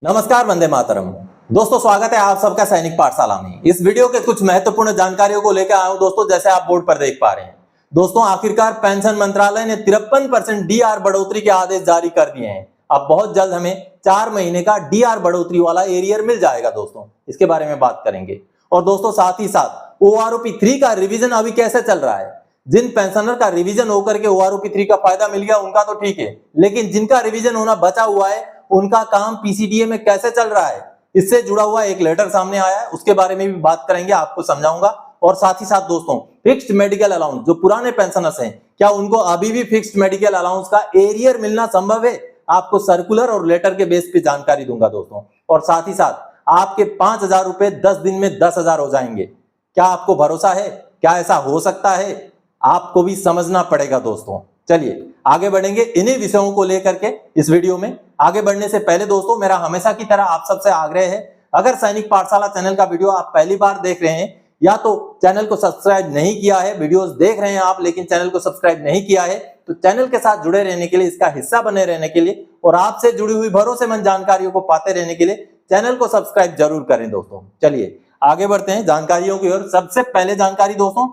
नमस्कार, वंदे मातरम। दोस्तों, स्वागत है आप सबका सैनिक पाठशाला में। इस वीडियो के कुछ महत्वपूर्ण जानकारियों को लेकर आया हूं दोस्तों, जैसे आप बोर्ड पर देख पा रहे हैं। दोस्तों, आखिरकार पेंशन मंत्रालय ने 53% डीआर बढ़ोतरी के आदेश जारी कर दिए हैं। अब बहुत जल्द हमें 4 महीने का डीआर बढ़ोतरी वाला एरियर मिल जाएगा दोस्तों, इसके बारे में बात करेंगे। और दोस्तों, साथ ही साथ ओआरओपी 3 का रिवीजन अभी कैसे चल रहा है। जिन पेंशनर का रिवीजन होकर के ओआरओपी 3 का फायदा मिल गया उनका तो ठीक है, लेकिन जिनका रिवीजन होना बचा हुआ है उनका काम पीसीडीए में कैसे चल रहा है, इससे जुड़ा हुआ एक लेटर सामने आया है, उसके बारे में भी बात करेंगे, आपको समझाऊंगा। और साथ ही साथ दोस्तों, फिक्स्ड मेडिकल अलाउंस जो पुराने पेंशनर्स हैं, क्या उनको अभी भी फिक्स्ड मेडिकल अलाउंस का एरियर मिलना संभव है, आपको सर्कुलर और लेटर के बेस पे जानकारी दूंगा दोस्तों। और साथ ही साथ आपके 5,000 रुपए 10 दिन में 10,000 हो जाएंगे। क्या आपको भरोसा है? क्या ऐसा हो सकता है? आपको भी समझना पड़ेगा दोस्तों। चलिए आगे बढ़ेंगे इन्हीं विषयों को लेकर के इस वीडियो में। आगे बढ़ने से पहले दोस्तों, मेरा हमेशा की तरह आप सबसे आग्रह है, अगर सैनिक पाठशाला चैनल का वीडियो आप पहली बार देख रहे हैं या तो चैनल को सब्सक्राइब नहीं किया है, वीडियोस देख रहे हैं आप लेकिन चैनल को सब्सक्राइब नहीं किया है, तो चैनल के साथ जुड़े रहने के लिए, इसका हिस्सा बने रहने के लिए और आपसे जुड़ी हुई भरोसेमंद जानकारियों को पाते रहने के लिए चैनल को सब्सक्राइब जरूर करें दोस्तों। चलिए आगे बढ़ते हैं जानकारियों की ओर। सबसे पहले जानकारी दोस्तों,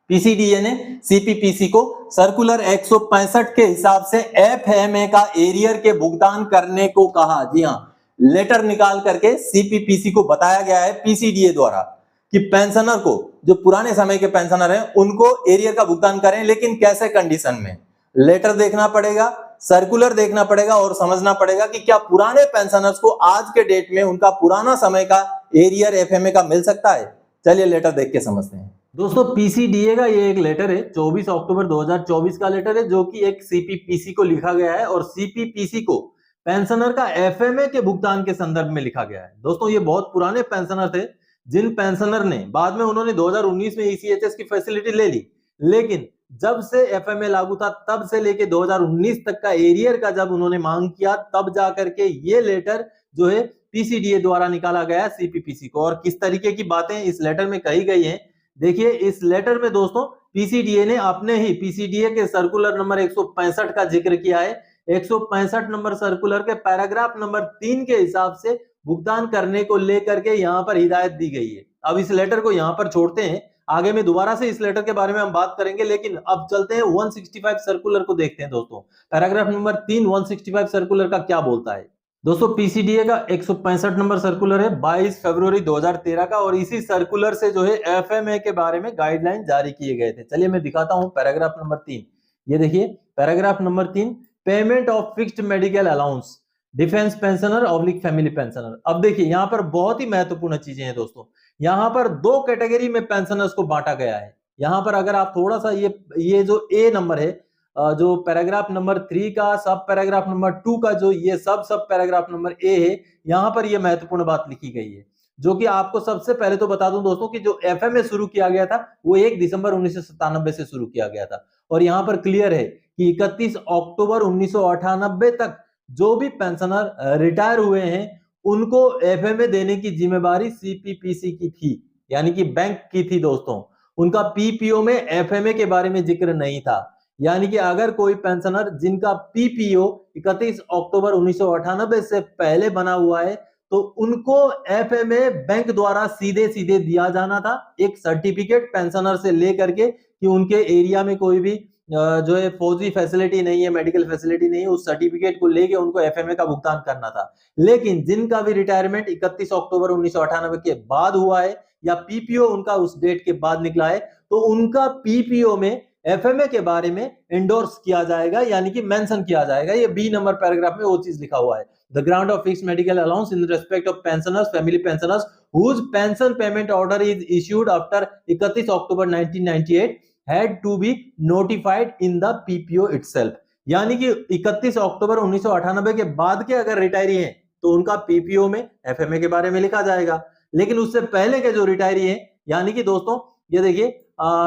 पीसीडीए ने सीपीपीसी को सर्कुलर 165 के हिसाब से एफएमए का एरियर के भुगतान करने को कहा। जी हां, लेटर निकाल करके सीपीपीसी को बताया गया है पीसीडीए द्वारा कि पेंशनर को, जो पुराने समय के पेंशनर हैं, उनको एरियर का भुगतान करें, लेकिन कैसे कंडीशन में। लेटर देखना पड़ेगा, सर्कुलर देखना पड़ेगा और समझना पड़ेगा कि क्या पुराने पेंशनर्स को आज के डेट में उनका पुराना समय का एरियर एफएमए का मिल सकता है। चलिए लेटर देख के समझते हैं दोस्तों। पीसीडीए का ये एक लेटर है, 24 अक्टूबर 2024 का लेटर है, जो कि एक सीपीपीसी को लिखा गया है और सीपीपीसी को पेंशनर का एफएमए के भुगतान के संदर्भ में लिखा गया है। दोस्तों, ये बहुत पुराने पेंशनर थे, जिन पेंशनर ने बाद में उन्होंने 2019 में ईसीएचएस की फैसिलिटी ले ली, लेकिन जब से एफएमए लागू था तब से लेके 2019 तक का एरियर का जब उन्होंने मांग किया, तब जाकर के ये लेटर जो है पीसीडीए द्वारा निकाला गया सीपीपीसी को। और किस तरीके की बातें इस लेटर में कही गई है, देखिए इस लेटर में दोस्तों पीसीडीए ने अपने ही पीसीडीए के सर्कुलर नंबर 165 का जिक्र किया है। 165 नंबर सर्कुलर के पैराग्राफ नंबर 3 के हिसाब से भुगतान करने को लेकर के यहाँ पर हिदायत दी गई है। अब इस लेटर को यहाँ पर छोड़ते हैं, आगे में दोबारा से इस लेटर के बारे में हम बात करेंगे, लेकिन अब चलते हैं 165 सर्कुलर को देखते हैं दोस्तों। पैराग्राफ नंबर 3 165 सर्कुलर का क्या बोलता है दोस्तों। पीसीडीए का 165 नंबर सर्कुलर है 22 फरवरी 2013 का, और इसी सर्कुलर से जो है एफएमए के बारे में गाइडलाइन जारी किए गए थे। चलिए मैं दिखाता हूं पैराग्राफ नंबर 3। ये देखिए paragraph number 3, payment of fixed medical allowance defence pensioner oblique family pensioner. अब देखिए यहाँ पर बहुत ही महत्वपूर्ण चीजें हैं दोस्तों। यहाँ पर 2 कैटेगरी में पेंशनर्स को बांटा गया है। यहाँ पर अगर आप थोड़ा सा ये जो ए नंबर है, जो पैराग्राफ नंबर 3 का सब पैराग्राफ नंबर 2 का जो ये सब पैराग्राफ नंबर ए है, यहाँ पर ये महत्वपूर्ण बात लिखी गई है, जो कि आपको सबसे पहले तो बता दूं दोस्तों कि जो एफएमए शुरू किया गया था वो 1 दिसंबर 1997 से शुरू किया गया था। और यहाँ पर क्लियर है कि 31 अक्टूबर 1998 तक जो भी पेंशनर रिटायर हुए हैं उनको एफएमए देने की जिम्मेवारी सीपीपीसी की थी, यानी कि बैंक की थी दोस्तों। उनका पीपीओ में एफएमए के बारे में जिक्र नहीं था। यानी कि अगर कोई पेंशनर जिनका पीपीओ 31 अक्टूबर 1998 से पहले बना हुआ है, तो उनको एफएमए बैंक द्वारा सीधे सीधे दिया जाना था, एक सर्टिफिकेट पेंशनर से लेकर के कि उनके एरिया में कोई भी जो है फौजी फैसिलिटी नहीं है, मेडिकल फैसिलिटी नहीं है, उस सर्टिफिकेट को लेके उनको एफएमए का भुगतान करना था। लेकिन जिनका भी रिटायरमेंट 31 अक्टूबर 1998 के बाद हुआ है या पीपीओ उनका उस डेट के बाद निकला है, तो उनका पीपीओ में एफएमए के बारे में एंडोर्स किया जाएगा, यानी कि मेंशन किया जाएगा। ये बी नंबर पैराग्राफ में वो चीज लिखा हुआ है। The grant of fixed medical allowance in respect of pensioners family pensioners whose pension payment order is issued after 31 October 1998 had to be notified in the PPO itself। यानी कि 31 October 1998 के बाद के अगर रिटायरी हैं तो उनका पीपीओ में एफएमए के बारे में लिखा जाएगा। लेकिन उससे पहले के जो रिटायरी हैं, यानी कि दोस्तों ये देखिए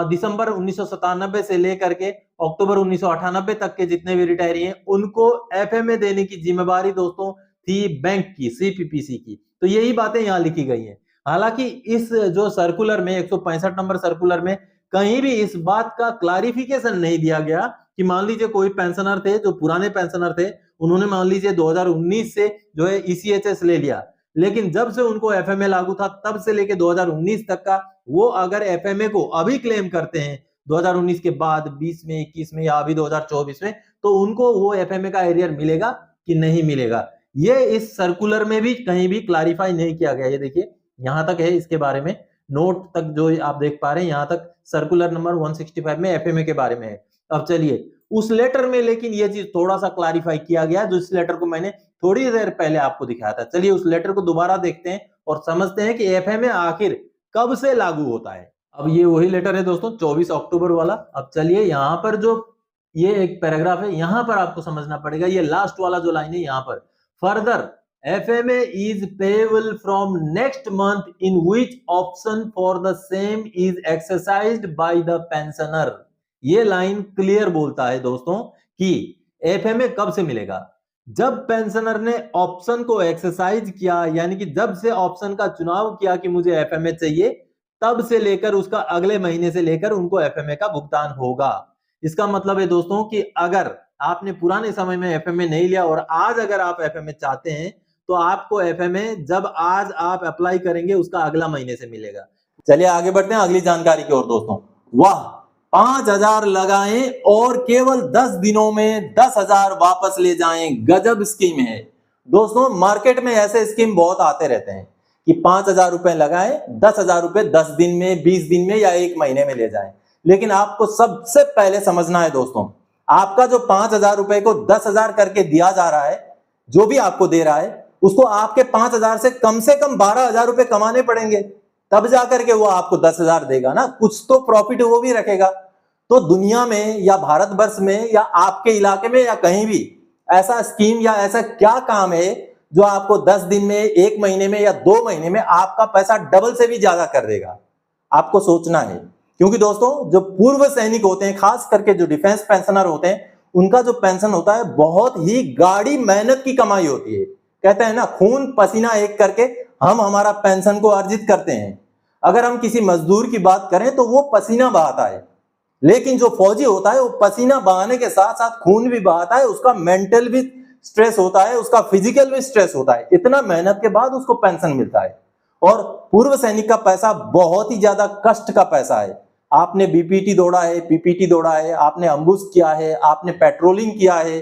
दिसंबर 1997 से लेकर के अक्टूबर 1998 तक के जितने भी रिटायरी हैं उनको एफएमए देने की जिम्मेवारी दोस्तों थी बैंक की, सीपीपीसी की। तो यही बातें यहाँ लिखी गई हैं। हालांकि इस जो सर्कुलर में 165 नंबर सर्कुलर में कहीं भी इस बात का क्लैरिफिकेशन नहीं दिया गया कि मान लीजिए कोई पेंशनर थे, जो पुराने पेंशनर थे, उन्होंने मान लीजिए 2019 से जो है ईसीएचएस ले लिया, लेकिन जब से उनको एफएमए लागू था तब से लेके 2019 तक का वो अगर एफएमए को अभी क्लेम करते हैं 2019 के बाद 20 में 21 में या अभी 2024 में, तो उनको वो एफएमए का एरियर मिलेगा कि नहीं मिलेगा। ये इस सर्कुलर में भी कहीं भी क्लैरिफाई नहीं किया गया। ये देखिए यहां तक है, इसके बारे में नोट तक जो आप देख पा रहे हैं, यहां तक सर्कुलर नंबर 165 में एफएमए के बारे में है। अब चलिए उस लेटर में लेकिन ये चीज थोड़ा सा क्लैरिफाई किया गया, जो इस लेटर को मैंने थोड़ी देर पहले आपको दिखाया था। चलिए उस लेटर को दोबारा देखते हैं और समझते हैं कि एफएमए आखिर कब से लागू होता है। अब ये वही लेटर है दोस्तों, 24 अक्टूबर वाला। अब चलिए यहाँ पर जो ये एक पैराग्राफ है, यहां पर आपको समझना पड़ेगा, ये लास्ट वाला जो लाइन है यहाँ पर, further FMA is payable from next month in which option for the same is exercised by the pensioner। ये लाइन क्लियर बोलता है दोस्तों कि FMA कब से मिलेगा, जब पेंशनर ने ऑप्शन को एक्सरसाइज किया, यानी कि जब से ऑप्शन का चुनाव किया कि मुझे FMA चाहिए, तब से लेकर उसका अगले महीने से लेकर उनको FMA का भुगतान होगा। इसका मतलब है दोस्तों कि अगर आपने पुराने समय में FMA नहीं लिया और आज अगर आप FMA चाहते हैं तो आपको FMA जब आज आप अप्लाई करेंगे उसका अगला महीने से मिलेगा। चलिए आगे बढ़ते हैं अगली जानकारी की ओर दोस्तों। वाह, 5,000 लगाएं और केवल 10 दिनों में 10,000 वापस ले जाएं, गजब स्कीम है दोस्तों। मार्केट में ऐसे स्कीम बहुत आते रहते हैं कि 5,000 रुपए लगाएं, 10,000 रुपए 10 दिन में, 20 दिन में या 1 महीने में ले जाएं। लेकिन आपको सबसे पहले समझना है दोस्तों, आपका जो 5,000 रुपए को 10,000 करके दिया जा रहा है, जो भी आपको दे रहा है, उसको आपके 5,000 से कम 12,000 रुपए कमाने पड़ेंगे, तब जाकर के वो आपको 10,000 देगा ना। कुछ तो प्रॉफिट वो भी रखेगा। तो दुनिया में या भारतवर्ष में या आपके इलाके में या कहीं भी ऐसा स्कीम या ऐसा क्या काम है जो आपको 10 दिन में, 1 महीने में या 2 महीने में आपका पैसा डबल से भी ज्यादा कर देगा? आपको सोचना है, क्योंकि दोस्तों जो पूर्व सैनिक होते हैं, खास करके जो डिफेंस पेंशनर होते हैं, उनका जो पेंशन होता है बहुत ही गाढ़ी मेहनत की कमाई होती है। कहते हैं ना, खून पसीना एक करके हम हमारा पेंशन को अर्जित करते हैं। अगर हम किसी मजदूर की बात करें तो वो पसीना बहाता है, लेकिन जो फौजी होता है वो पसीना बहाने के साथ साथ खून भी बहाता है, उसका मेंटल भी स्ट्रेस होता है, उसका फिजिकल भी स्ट्रेस होता है। इतना मेहनत के बाद उसको पेंशन मिलता है। और पूर्व सैनिक का पैसा बहुत ही ज्यादा कष्ट का पैसा है। आपने बीपीटी दौड़ा है, पीपीटी दौड़ा है, आपने अम्बुश किया है, आपने पेट्रोलिंग किया है,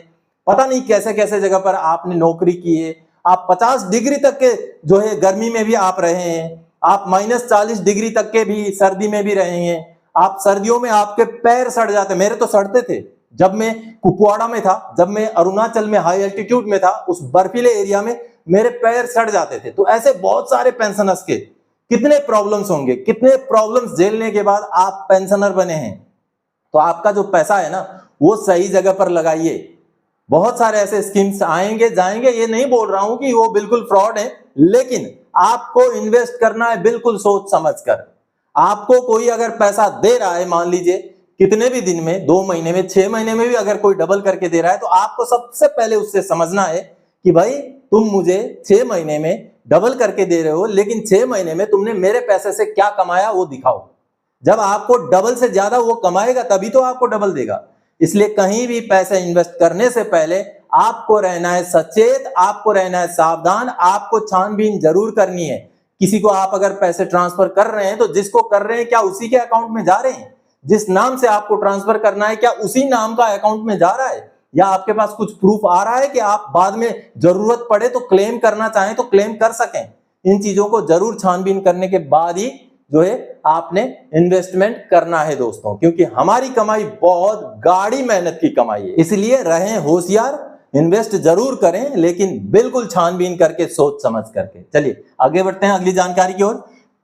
पता नहीं कैसे कैसे जगह पर आपने नौकरी की है। आप 50 डिग्री तक के जो है गर्मी में भी आप रहे हैं, आप -40 डिग्री तक के भी सर्दी में भी रहे हैं। आप सर्दियों में आपके पैर सड़ जाते, मेरे तो सड़ते थे जब मैं कुपवाड़ा में था, जब मैं अरुणाचल में हाई एल्टीट्यूड में था, उस बर्फीले एरिया में मेरे पैर सड़ जाते थे। तो ऐसे बहुत सारे पेंशनर्स के कितने प्रॉब्लम्स होंगे, कितने प्रॉब्लम्स झेलने के बाद आप पेंशनर बने हैं। तो आपका जो पैसा है ना, वो सही जगह पर लगाइए। बहुत सारे ऐसे स्कीम्स आएंगे जाएंगे, ये नहीं बोल रहा हूं कि वो बिल्कुल फ्रॉड है, लेकिन आपको इन्वेस्ट करना है बिल्कुल सोच समझकर। आपको कोई अगर पैसा दे रहा है, मान लीजिए कितने भी दिन में, 2 महीने में, 6 महीने में भी अगर कोई डबल करके दे रहा है, तो आपको सबसे पहले उससे समझना है कि भाई तुम मुझे 6 महीने में डबल करके दे रहे हो, लेकिन 6 महीने में तुमने मेरे पैसे से क्या कमाया वो दिखाओ। जब आपको डबल से ज्यादा वो कमाएगा तभी तो आपको डबल देगा। इसलिए कहीं भी पैसे इन्वेस्ट करने से पहले आपको रहना है सचेत, आपको रहना है सावधान, आपको छानबीन जरूर करनी है। किसी को आप अगर पैसे ट्रांसफर कर रहे हैं तो जिसको कर रहे हैं क्या उसी के अकाउंट में जा रहे हैं? जिस नाम से आपको ट्रांसफर करना है क्या उसी नाम का अकाउंट में जा रहा है? या आपके पास कुछ प्रूफ आ रहा है कि आप बाद में जरूरत पड़े तो क्लेम करना चाहें तो क्लेम कर सकें? इन चीजों को जरूर छानबीन करने के बाद ही जो है आपने इन्वेस्टमेंट करना है दोस्तों, क्योंकि हमारी कमाई बहुत गाढ़ी मेहनत की कमाई है। इसलिए रहें होशियार, इन्वेस्ट जरूर करें, लेकिन बिल्कुल छानबीन करके, सोच समझ करके। चलिए आगे बढ़ते हैं अगली जानकारी की ओर।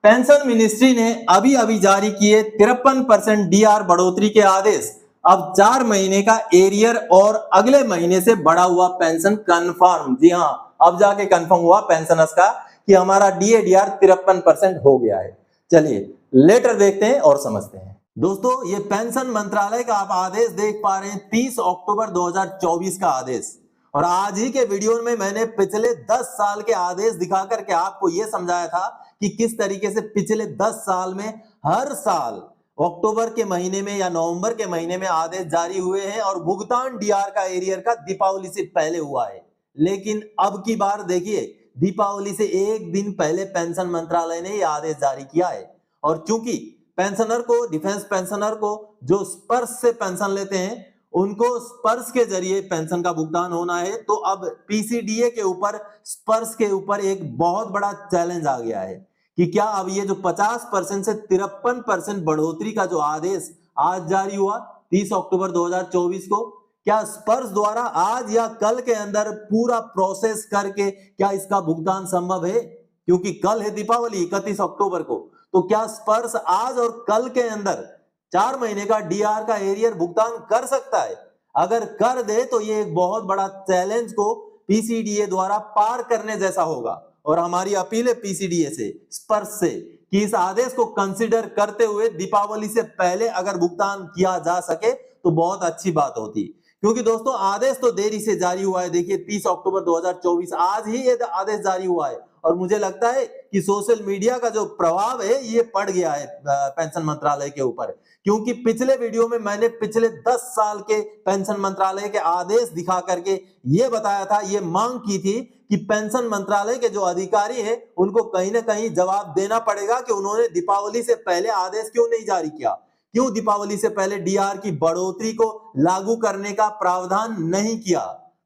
पेंशन मिनिस्ट्री ने अभी जारी किए 53% डीआर बढ़ोतरी के आदेश। अब 4 महीने का एरियर और अगले महीने से बढ़ा हुआ पेंशन कंफर्म। जी हाँ, अब जाके कंफर्म हुआ पेंशनर्स का कि हमारा डीआर 53% हो गया है। चलिए लेटर देखते हैं और समझते हैं। दोस्तों ये पेंशन मंत्रालय का आप आदेश देख पा रहे हैं, 30 अक्टूबर 2024 का आदेश। और आज ही के वीडियो में मैंने पिछले 10 साल के आदेश दिखा करके आपको यह समझाया था कि किस तरीके से पिछले 10 साल में हर साल अक्टूबर के महीने में या नवंबर के महीने में आदेश जारी हुए हैं और भुगतान डीआर का एरियर का दीपावली से पहले हुआ है। लेकिन अब की बार देखिए, दीपावली से एक दिन पहले पेंशन मंत्रालय ने यह आदेश जारी किया है। और चूंकि पेंशनर को, डिफेंस पेंशनर को जो स्पर्श से पेंशन लेते हैं, उनको स्पर्श के जरिए पेंशन का भुगतान होना है, तो अब पीसीडीए के ऊपर, स्पर्श के ऊपर एक बहुत बड़ा चैलेंज आ गया है कि क्या अब ये जो 50% से 53% बढ़ोतरी का जो आदेश आज जारी हुआ 30 अक्टूबर 2024 को, क्या स्पर्श द्वारा आज या कल के अंदर पूरा प्रोसेस करके क्या इसका भुगतान संभव है? क्योंकि कल है दीपावली 31 अक्टूबर को, तो क्या स्पर्श आज और कल के अंदर 4 महीने का डीआर का एरियर भुगतान कर सकता है? अगर कर दे तो ये एक बहुत बड़ा चैलेंज को पीसीडीए द्वारा पार करने जैसा होगा। और हमारी अपील है पीसीडीए से, स्पर्श से, कि इस आदेश को कंसीडर करते हुए दीपावली से पहले अगर भुगतान किया जा सके तो बहुत अच्छी बात होती। क्योंकि दोस्तों आदेश तो देरी से जारी हुआ है। देखिए 30 अक्टूबर 2024 आज ही ये आदेश जारी हुआ है और मुझे लगता है कि सोशल मीडिया का जो प्रभाव है ये पड़ गया है पेंशन मंत्रालय के ऊपर। क्योंकि पिछले वीडियो में मैंने पिछले 10 साल के पेंशन मंत्रालय के आदेश दिखा करके ये बताया था, ये मांग की थी कि पेंशन मंत्रालय के जो अधिकारी हैं उनको कहीं ना कहीं जवाब देना पड़ेगा कि उन्होंने दीपावली से पहले आदेश क्यों नहीं जारी किया, क्यों दीपावली से पहले डीआर की बढ़ोतरी को लागू करने का प्रावधान नहीं किया।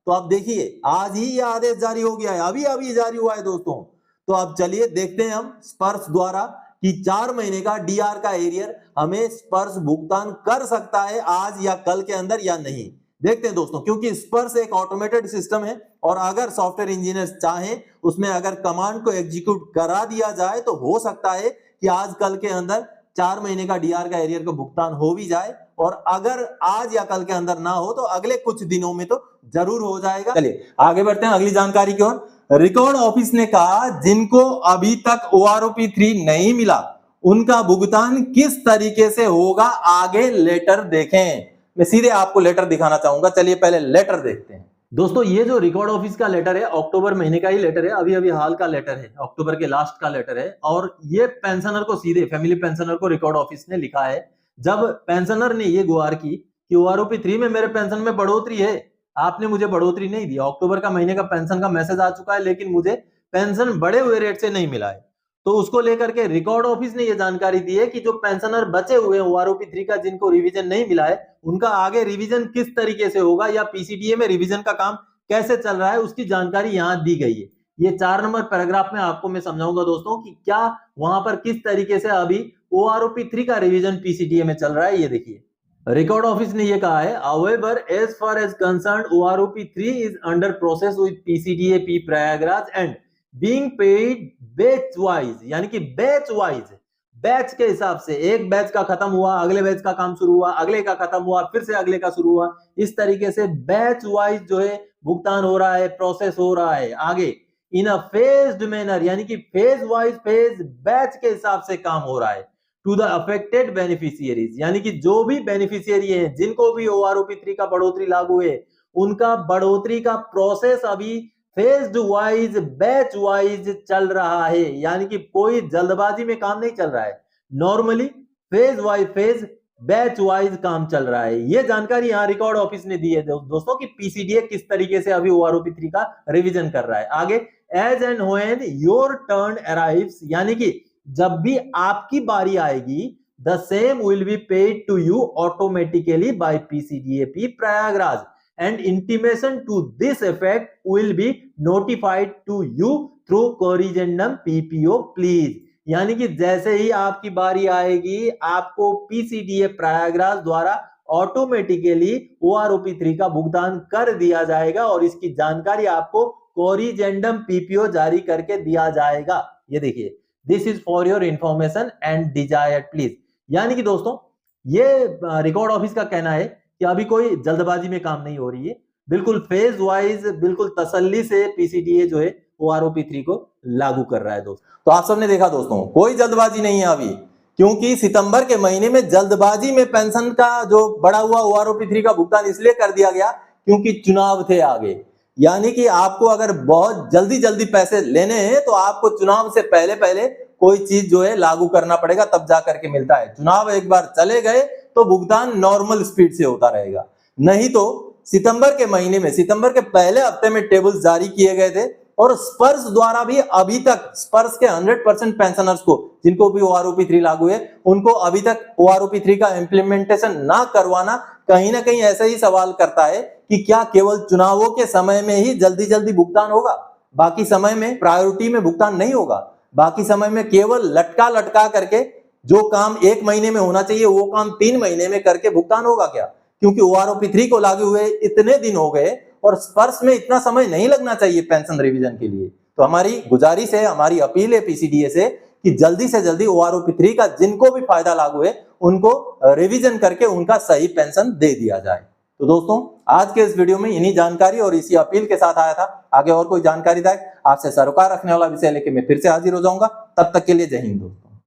तो अब देखिए आज ही यह आदेश जारी हो गया है, अभी जारी हुआ है दोस्तों। तो अब चलिए देखते हैं हम स्पर्श द्वारा कि 4 महीने का डीआर का एरियर हमें स्पर्श भुगतान कर सकता है आज या कल के अंदर या नहीं। देखते हैं दोस्तों, क्योंकि स्पर्श एक ऑटोमेटेड सिस्टम है और अगर सॉफ्टवेयर इंजीनियर्स चाहें उसमें अगर कमांड को एग्जीक्यूट करा दिया जाए तो हो सकता है कि आज कल के अंदर 4 महीने का डीआर का एरियर का भुगतान हो भी जाए, और अगर आज या कल के अंदर ना हो तो अगले कुछ दिनों में तो जरूर हो जाएगा। चलिए आगे बढ़ते हैं अगली जानकारी की ओर। रिकॉर्ड ऑफिस ने कहा जिनको अभी तक ओआरओपी 3 नहीं मिला उनका भुगतान किस तरीके से होगा, आगे लेटर देखें। मैं सीधे आपको लेटर दिखाना चाहूंगा, चलिए पहले लेटर देखते हैं। दोस्तों ये जो रिकॉर्ड ऑफिस का लेटर है अक्टूबर महीने का ही लेटर है, अभी हाल का लेटर है, अक्टूबर के लास्ट का लेटर है। और ये पेंशनर को सीधे, फैमिली पेंशनर को रिकॉर्ड ऑफिस ने लिखा है। जब पेंशनर ने ये गुहार की कि ओआरओपी 3 में मेरे पेंशन में बढ़ोतरी है, आपने मुझे बढ़ोतरी नहीं दी, अक्टूबर का महीने का पेंशन का मैसेज आ चुका है लेकिन मुझे पेंशन बढ़े हुए रेट से नहीं मिला है, तो उसको लेकर के रिकॉर्ड ऑफिस ने यह जानकारी दी है कि जो पेंशनर बचे हुए हैं ओआरओपी 3 का, जिनको रिवीजन नहीं मिला है, उनका आगे रिवीजन किस तरीके से होगा या पीसीडीए में रिवीजन का काम कैसे चल रहा है उसकी जानकारी यहाँ दी गई है। ये 4 नंबर पैराग्राफ में आपको मैं समझाऊंगा दोस्तों कि क्या वहां पर किस तरीके से अभी ओआरओपी 3 का रिवीजन पीसीडीए में चल रहा है। ये देखिए रिकॉर्ड ऑफिस ने ये कहा है, however as far as concerned OROP 3 is under process with PCDA P Prayagraj and being paid batch wise, यानी कि बैच वाइज, बैच के हिसाब से, एक बैच का खत्म हुआ अगले बैच का काम शुरू हुआ, अगले का खत्म हुआ फिर से अगले का शुरू हुआ, इस तरीके से बैच वाइज जो है भुगतान हो रहा है, प्रोसेस हो रहा है आगे इन अ फेज्ड मैनर, यानी कि फेज वाइज, फेज बैच के हिसाब से काम हो रहा है टू द अफेक्टेड बेनिफिशियरीज, यानी कि जो भी बेनिफिशियरी हैं जिनको भी ओआरओपी 3 का बढ़ोतरी लागू है उनका बढ़ोतरी का प्रोसेस अभी फेज्ड वाइज, बैच वाइज चल रहा है, यानी कि कोई जल्दबाजी में काम नहीं चल रहा है, normally phase wise, phase batch wise काम चल रहा है। ये जानकारी यहाँ रिकॉर्ड ऑफिस ने दी है दोस्तों कि पीसीडीए किस तरीके से अभी ओआरओपी 3 का रिवीजन कर रहा है। आगे as and when your turn arrives, यानी कि जब भी आपकी बारी आएगी the same will be paid to you automatically by PCDA Prayagraj and intimation to this effect will be notified to you through corrigendum PPO please, यानी कि जैसे ही आपकी बारी आएगी आपको पीसीडीए प्रयागराज द्वारा ऑटोमेटिकली ओआरओपी 3 का भुगतान कर दिया जाएगा और इसकी जानकारी आपको कोरिजेंडम पीपीओ जारी करके दिया जाएगा। ये देखिए this is for your information and desire please, यानी कि दोस्तों ये रिकॉर्ड ऑफिस का कहना है कि अभी कोई जल्दबाजी में काम नहीं हो रही है, बिल्कुल फेज वाइज, बिल्कुल तसल्ली से पीसीडीए जो है ओआरओपी 3 को लागू कर रहा है दोस्तों। तो आप सबने देखा दोस्तों कोई जल्दबाजी नहीं है अभी, क्योंकि सितंबर के महीने में जल्दबाजी में पेंशन का जो बढ़ा हुआ ओआरओपी 3 का भुगतान इसलिए कर दिया गया क्योंकि चुनाव थे आगे, यानी कि आपको अगर बहुत जल्दी पैसे लेने हैं तो आपको चुनाव से पहले कोई चीज जो है लागू करना पड़ेगा, तब जा करके मिलता है। चुनाव एक बार चले गए तो भुगतान नॉर्मल स्पीड से होता रहेगा। नहीं तो सितंबर के महीने में, सितंबर के पहले हफ्ते में टेबल जारी किए गए थे और स्पर्श द्वारा भी अभी तक स्पर्श के 100% पेंशनर्स को, जिनको भी OROP3 लागू है, उनको अभी तक OROP3 का इंप्लीमेंटेशन ना करवाना कहीं ना कहीं ऐसा ही सवाल करता है कि क्या केवल चुनावों के समय में ही जल्दी जल्दी भुगतान होगा, बाकी समय में प्रायोरिटी में भुगतान नहीं होगा? बाकी समय में केवल लटका लटका करके जो काम 1 महीने में होना चाहिए वो काम 3 महीने में करके भुगतान होगा क्या? क्योंकि OROP3 को लागू हुए इतने दिन हो गए और स्पर्श में इतना समय नहीं लगना चाहिए पेंशन रिवीजन के लिए। तो हमारी गुजारिश है, हमारी अपील है PCDA से कि जल्दी से जल्दी OROP3 का जिनको भी फायदा लागू है उनको रिवीजन करके उनका सही पेंशन दे दिया जाए। तो दोस्तों, आज के इस वीडियो में इन्हीं जानकारी और इसी अपील के साथ आया था। आगे और कोई जानकारी आपसे सरोकार रखने वाला विषय लेके मैं फिर से हाजिर हो जाऊंगा। तब तक के लिए जय हिंद।